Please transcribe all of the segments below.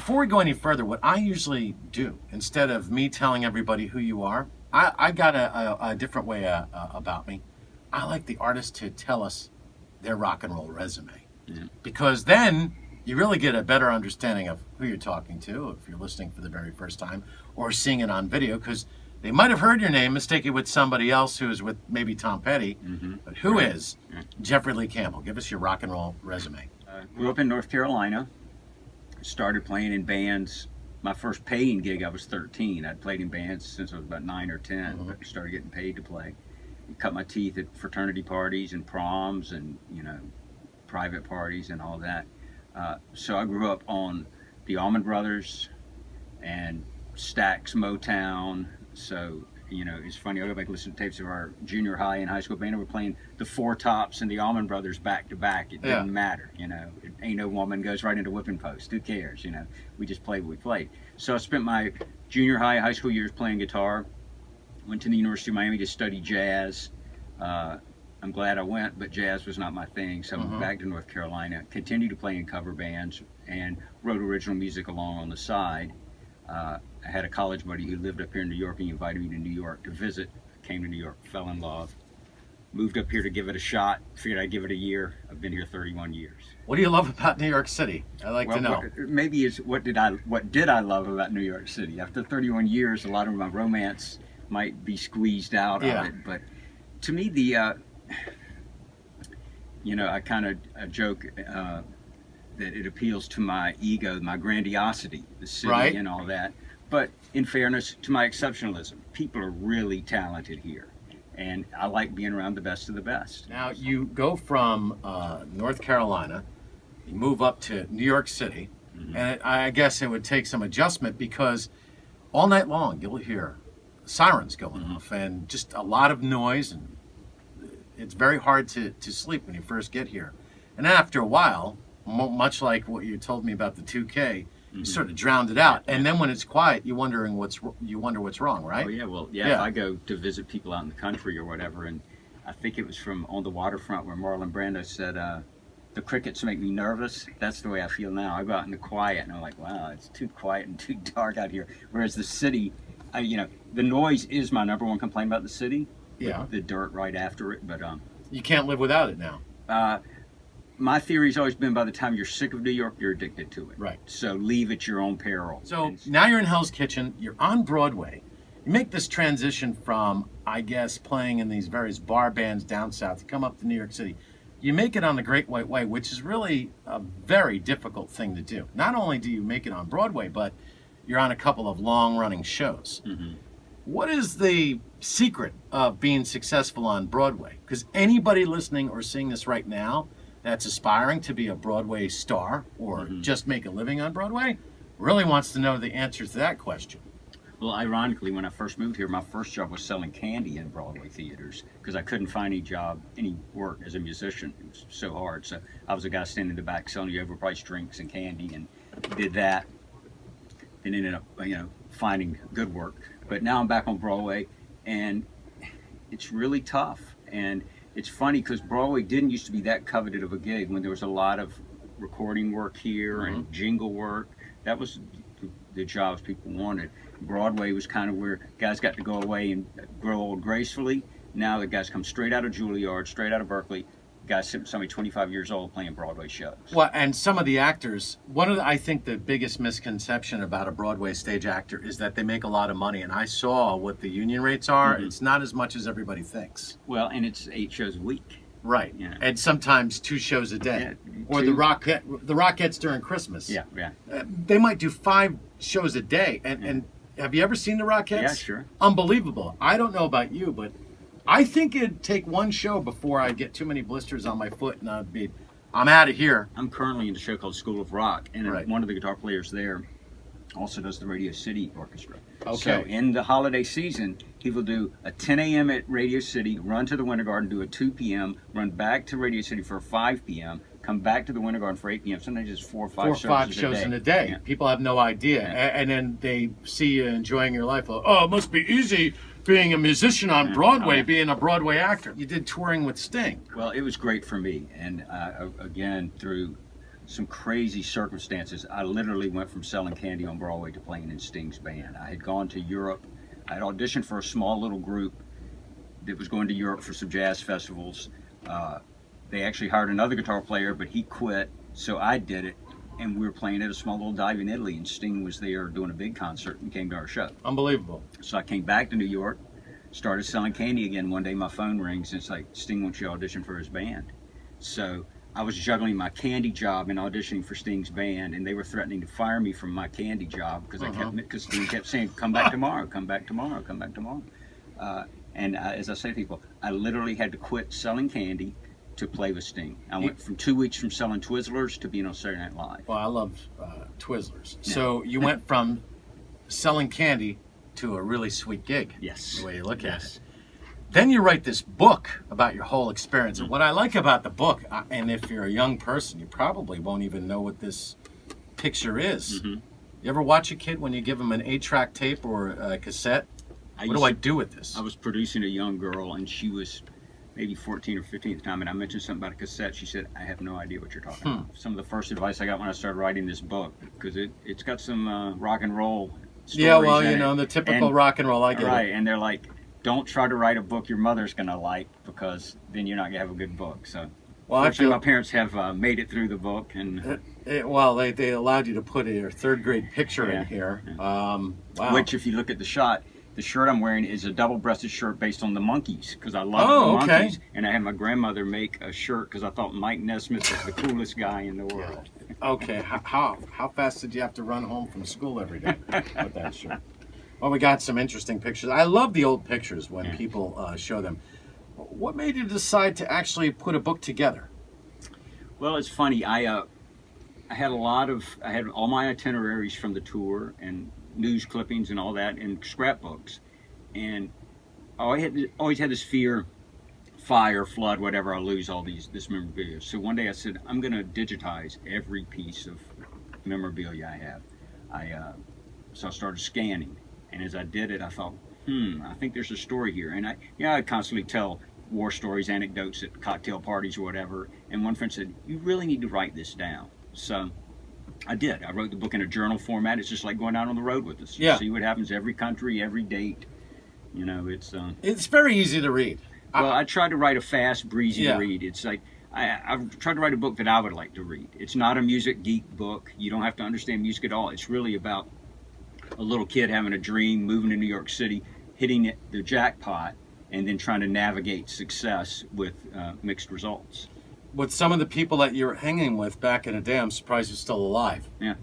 before we go any further, what I usually do, instead of me telling everybody who you are, I got a different way about me. I like the artist to tell us their rock and roll resume. Yeah. Because then you really get a better understanding of who you're talking to, if you're listening for the very first time, or seeing it on video, because they might have heard your name, mistake it with somebody else who is with maybe Tom Petty. But who is Jeffrey Lee Campbell? Give us your rock and roll resume. Grew up in North Carolina. Started playing in bands. My first paying gig, I was 13. I'd played in bands since I was about 9 or 10. But started getting paid to play. Cut my teeth at fraternity parties and proms and, you know, private parties and all that. So I grew up on the Allman Brothers and Stax Motown. So, you know, it's funny, I go back and listen to tapes of our junior high and high school band. We were playing the Four Tops and the Allman Brothers back to back. It didn't matter, you know. It ain't no woman goes right into whipping post. Who cares, you know? We just played what we played. So I spent my junior high, high school years playing guitar. Went to the University of Miami to study jazz. I'm glad I went, but jazz was not my thing. So I moved back to North Carolina, continued to play in cover bands, and wrote original music along on the side. I had a college buddy who lived up here in New York, and he invited me to New York to visit. Came to New York, fell in love, moved up here to give it a shot. Figured I'd give it a year. I've been here 31 years. What do you love about New York City? I'd like to know. Maybe it's what did I love about New York City? After 31 years, a lot of my romance might be squeezed out of it. But to me, you know, I kind of joke that it appeals to my ego, my grandiosity, the city and all that. But in fairness to my exceptionalism, people are really talented here. And I like being around the best of the best. Now, you go from North Carolina, you move up to New York City, and I guess it would take some adjustment because all night long you'll hear sirens going off and just a lot of noise, and it's very hard to sleep when you first get here. And after a while, much like what you told me about the 2K, you sort of drowned it out. And then when it's quiet, you wonder what's wrong, right? Oh yeah, well if I go to visit people out in the country or whatever, and I think it was from On the Waterfront where Marlon Brando said, the crickets make me nervous. That's the way I feel now. I go out in the quiet and I'm like, wow, it's too quiet and too dark out here. Whereas the city, you know, the noise is my number one complaint about the city. Yeah. The dirt right after it, but you can't live without it now. My theory's always been by the time you're sick of New York, you're addicted to it. Right. So leave at your own peril. So now you're in Hell's Kitchen, you're on Broadway. You make this transition from, I guess, playing in these various bar bands down south to come up to New York City. You make it on the Great White Way, which is really a very difficult thing to do. Not only do you make it on Broadway, but you're on a couple of long-running shows. What is the secret of being successful on Broadway? Because anybody listening or seeing this right now that's aspiring to be a Broadway star or just make a living on Broadway really wants to know the answer to that question. Well, ironically, when I first moved here, my first job was selling candy in Broadway theaters because I couldn't find any work as a musician. It was so hard. So I was a guy standing in the back selling you overpriced drinks and candy, and did that. And ended up, you know, finding good work. But now I'm back on Broadway, and it's really tough. And it's funny because Broadway didn't used to be that coveted of a gig when there was a lot of recording work here and jingle work. That was the jobs people wanted. Broadway was kind of where guys got to go away and grow old gracefully. Now the guys come straight out of Juilliard, straight out of Berkeley. Guys, somebody 25 years old playing Broadway shows. Well, and some of the actors, I think the biggest misconception about a Broadway stage actor is that they make a lot of money. And I saw what the union rates are. It's not as much as everybody thinks. Well, and it's 8 shows a week. Right. You know. And sometimes 2 shows a day. Yeah, or the Rockettes during Christmas. Yeah. They might do 5 shows a day. And have you ever seen the Rockettes? Yeah, sure. Unbelievable. I don't know about you, but I think it'd take 1 show before I get too many blisters on my foot and I'm out of here. I'm currently in a show called School of Rock, and one of the guitar players there also does the Radio City Orchestra. Okay. So in the holiday season, he will do a 10 a.m. at Radio City, run to the Winter Garden, do a 2 p.m., run back to Radio City for 5 p.m., come back to the Winter Garden for 8 p.m. Sometimes it's 4 or 5 shows in a day. Yeah. People have no idea. Yeah. And then they see you enjoying your life. Oh, it must be easy being a musician on Broadway, being a Broadway actor. You did touring with Sting. Well, it was great for me. And again, through some crazy circumstances. I literally went from selling candy on Broadway to playing in Sting's band. I had gone to Europe. I had auditioned for a small little group that was going to Europe for some jazz festivals. They actually hired another guitar player, but he quit, so I did it. And we were playing at a small little dive in Italy, and Sting was there doing a big concert and came to our show. Unbelievable. So I came back to New York, started selling candy again. One day my phone rings, and it's like, Sting wants you to audition for his band. So I was juggling my candy job and auditioning for Sting's band, and they were threatening to fire me from my candy job because Sting kept saying, come back tomorrow, come back tomorrow, come back tomorrow. As I say to people, I literally had to quit selling candy to play with Sting. I went from 2 weeks from selling Twizzlers to being on Saturday Night Live. Well, I love Twizzlers. Yeah. So you went from selling candy to a really sweet gig. Yes. The way you look at it. Then you write this book about your whole experience. And what I like about the book, and if you're a young person, you probably won't even know what this picture is. You ever watch a kid when you give them an 8-track tape or a cassette? What do I do with this? I was producing a young girl, and she was maybe 14 or 15 at the time, and I mentioned something about a cassette. She said, I have no idea what you're talking about. Some of the first advice I got when I started writing this book, because it's got some rock and roll stories. Yeah, well, you in know, it. the typical rock and roll, I get Right, it. and they're like, don't try to write a book your mother's going to like, because then you're not going to have a good book. So, Well, fortunately, my parents have made it through the book. And they allowed you to put your 3rd grade picture in here. Wow. Which, if you look at the shot, the shirt I'm wearing is a double-breasted shirt based on the Monkees, because I love the Monkees. And I had my grandmother make a shirt because I thought Mike Nesmith was the coolest guy in the world. Okay, how fast did you have to run home from school every day with that shirt? Well, we got some interesting pictures. I love the old pictures when people show them. What made you decide to actually put a book together? Well, it's funny. I had all my itineraries from the tour and news clippings and all that in scrapbooks, and I always had this fear, fire, flood, whatever, I'll lose all this memorabilia. So one day I said, I'm going to digitize every piece of memorabilia I have. So I started scanning, and as I did it, I thought, I think there's a story here. And I constantly tell war stories, anecdotes at cocktail parties or whatever, and one friend said, you really need to write this down. So I did. I wrote the book in a journal format. It's just like going out on the road with us. You see what happens every country, every date. You know, it's very easy to read. Well, I tried to write a fast, breezy read. It's like I've tried to write a book that I would like to read. It's not a music geek book. You don't have to understand music at all. It's really about a little kid having a dream, moving to New York City, hitting the jackpot, and then trying to navigate success with mixed results. With some of the people that you're hanging with back in the day, I'm surprised you're still alive. Yeah.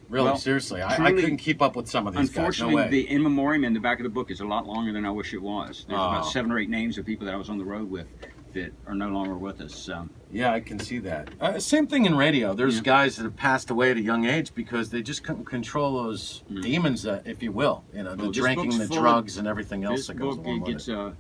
Really, well, seriously. I truly, couldn't keep up with some of these guys. Unfortunately, the in memoriam in the back of the book is a lot longer than I wish it was. There's about 7 or 8 names of people that I was on the road with that are no longer with us. So. Yeah, I can see that. Same thing in radio. There's guys that have passed away at a young age because they just couldn't control those demons, if you will. You know, the drinking, the drugs, and everything else that goes along with it.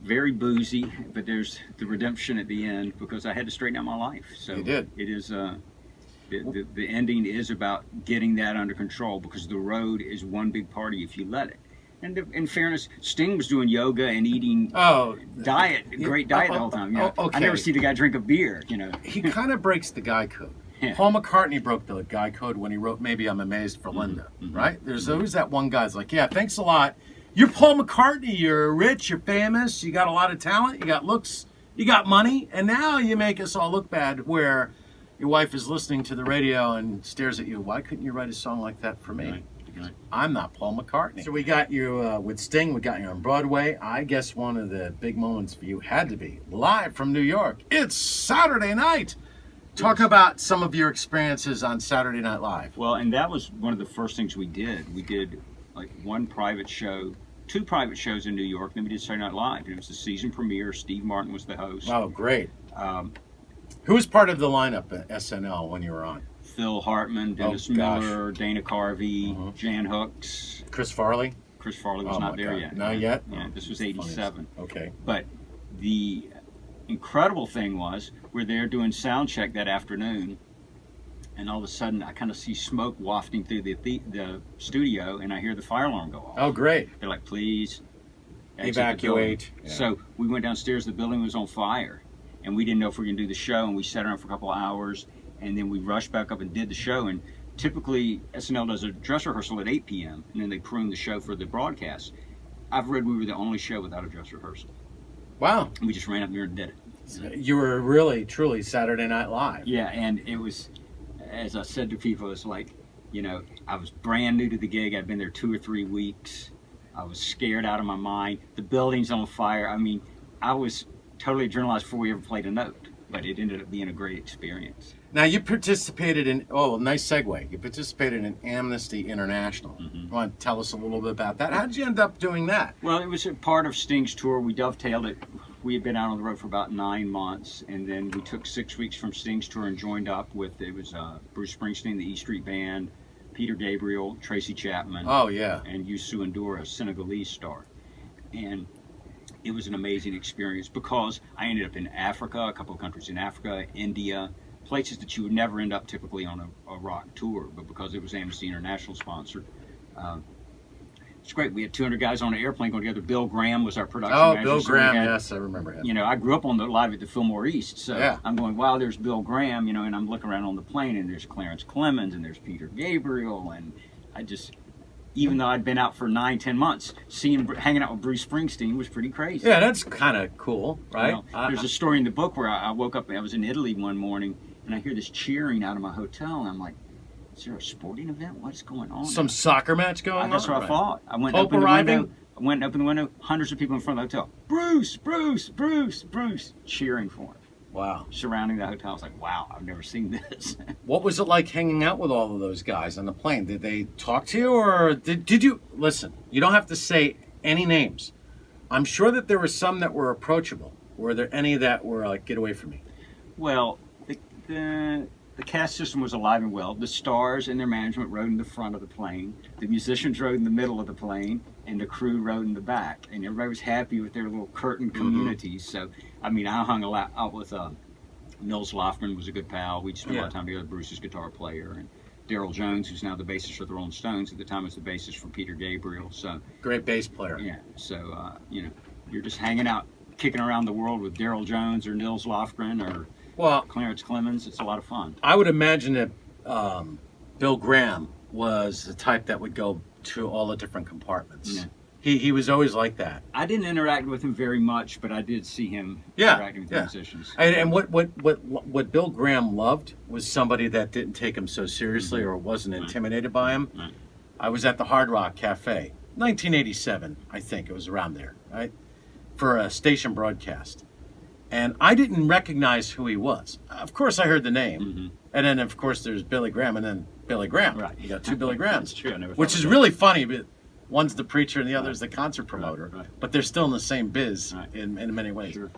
Very boozy, but there's the redemption at the end because I had to straighten out my life. So you did. It is the ending is about getting that under control because the road is one big party if you let it. And in fairness, Sting was doing yoga and eating great diet the whole time. You know, I never see the guy drink a beer. You know, he kind of breaks the guy code. Paul McCartney broke the guy code when he wrote "Maybe I'm Amazed" for Linda. Right? There's always that one guy's like, "Yeah, thanks a lot. You're Paul McCartney, you're rich, you're famous, you got a lot of talent, you got looks, you got money, and now you make us all look bad where your wife is listening to the radio and stares at you. Why couldn't you write a song like that for me? Right. I'm not Paul McCartney." So we got you with Sting, we got you on Broadway. I guess one of the big moments for you had to be live from New York. It's Saturday night. Talk about some of your experiences on Saturday Night Live. Well, and that was one of the first things we did. We did like 1 private show, 2 private shows in New York, then we did Saturday Night Live. And it was the season premiere. Steve Martin was the host. Oh, great. Who was part of the lineup at SNL when you were on? Phil Hartman, Dennis Miller, Dana Carvey, Jan Hooks. Chris Farley? Chris Farley was not there yet. Not yet? Yeah, this was 87. Okay. But the incredible thing was, we're there doing sound check that afternoon, and all of a sudden I kind of see smoke wafting through the studio, and I hear the fire alarm go off. Oh, great. They're like, please evacuate. Yeah. So we went downstairs, the building was on fire, and we didn't know if we were going to do the show, and we sat around for a couple of hours, and then we rushed back up and did the show. And typically SNL does a dress rehearsal at 8 p.m. and then they prune the show for the broadcast. I've read we were the only show without a dress rehearsal. Wow. We just ran up there and did it. You were really, truly Saturday Night Live. Yeah, and it was, as I said to people, it's like, I was brand new to the gig. I'd been there 2 or 3 weeks. I was scared out of my mind. The building's on fire. I mean, I was totally adrenalized before we ever played a note, but it ended up being a great experience. Now, you participated in, nice segue. You participated in Amnesty International. You want to tell us a little bit about that? How did you end up doing that? Well, it was a part of Sting's tour. We dovetailed it. We had been out on the road for about 9 months, and then we took 6 weeks from Sting's tour and joined up with, it was Bruce Springsteen, the E Street Band, Peter Gabriel, Tracy Chapman. Oh, yeah. And Youssou N'Dour, a Senegalese star. And it was an amazing experience because I ended up in Africa, a couple of countries in Africa, India, places that you would never end up typically on a rock tour, but because it was Amnesty International sponsored. It's great. We had 200 guys on an airplane going together. Bill Graham was our production manager. Bill so Graham, had, yes, I remember him. I grew up on the live at the Fillmore East, so Yeah. I'm going, wow, there's Bill Graham, and I'm looking around on the plane, and there's Clarence Clemens, and there's Peter Gabriel, and I just, even though I'd been out for 9-10 months, hanging out with Bruce Springsteen was pretty crazy. Yeah, that's kind of cool, right? There's a story in the book where I woke up, I was in Italy one morning, and I hear this cheering out of my hotel, and I'm like, is there a sporting event? What's going on? Some soccer match going on? That's what I thought. I went Pope open the arriving? window. I went and opened the window. Hundreds of people in front of the hotel. Bruce, Bruce, Bruce, Bruce, cheering for him. Wow. Surrounding the hotel. I was like, wow, I've never seen this. What was it like hanging out with all of those guys on the plane? Did they talk to you, or did you listen? You don't have to say any names. I'm sure that there were some that were approachable. Were there any that were like, get away from me? Well, the cast system was alive and well. The stars and their management rode in the front of the plane. The musicians rode in the middle of the plane, and the crew rode in the back. And everybody was happy with their little curtain communities. So, I mean, I hung a lot out with Nils Lofgren was a good pal. We spent a lot of time together. Bruce's guitar player, and Daryl Jones, who's now the bassist for the Rolling Stones, at the time was the bassist for Peter Gabriel. So Great bass player. yeah. So you're just hanging out, kicking around the world with Daryl Jones or Nils Lofgren or Well, Clarence Clemens. It's a lot of fun. I would imagine that Bill Graham was the type that would go to all the different compartments. Yeah. He was always like that. I didn't interact with him very much, but I did see him Yeah, interacting with yeah. the musicians. And what Bill Graham loved was somebody that didn't take him so seriously or wasn't intimidated by him. Right. I was at the Hard Rock Cafe, 1987, I think it was around there, right, for a station broadcast. And I didn't recognize who he was. Of course, I heard the name. And then, of course, there's Billy Graham and then Billy Graham. Right. You got two Billy Grahams. That's true. I never Which thought is of really funny, but one's the preacher and the other's the concert promoter. Right. But they're still in the same biz Right. in many ways. Sure.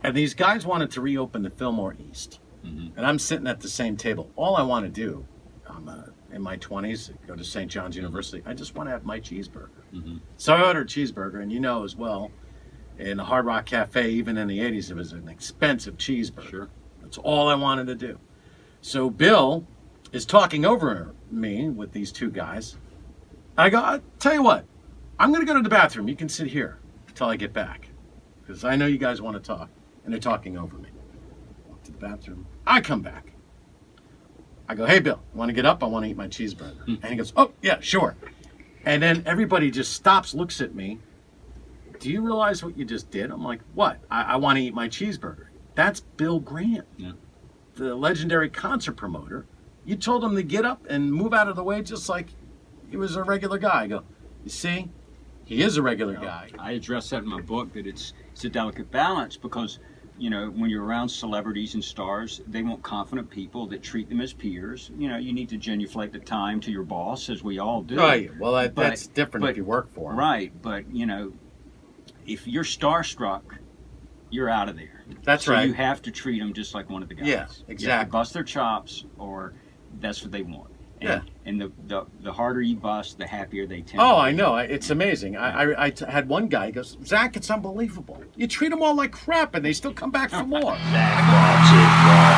And these guys wanted to reopen the Fillmore East. And I'm sitting at the same table. All I want to do, I'm in my 20s, go to St. John's University, I just want to have my cheeseburger. So I ordered cheeseburger, and you know as well, in the Hard Rock Cafe, even in the 80s, it was an expensive cheeseburger. Sure. That's all I wanted to do. So Bill is talking over me with these two guys. I go, I'll tell you what, I'm going to go to the bathroom. You can sit here until I get back, because I know you guys want to talk, and they're talking over me. Walk to the bathroom. I come back. I go, hey, Bill, want to get up? I want to eat my cheeseburger. And he goes, oh, yeah, sure. And then everybody just stops, looks at me. Do you realize what you just did? I'm like, what? I want to eat my cheeseburger. That's Bill Graham, the legendary concert promoter. You told him to get up and move out of the way just like he was a regular guy. I go, you see, he is a regular guy. I address that in my book, that it's a delicate balance because, when you're around celebrities and stars, they want confident people that treat them as peers. You need to genuflect the time to your boss, as we all do. Right. Well, that's different if you work for him. Right. But, if you're starstruck, you're out of there. That's so right. You have to treat them just like one of the guys. Yeah, You have to exactly. bust their chops, or that's what they want. And, Yeah. And the harder you bust, the happier they tend. Oh, to I be. know. It's amazing. I had one guy, he goes, Zach, it's unbelievable. You treat them all like crap, and they still come back for more. Zach wants it raw.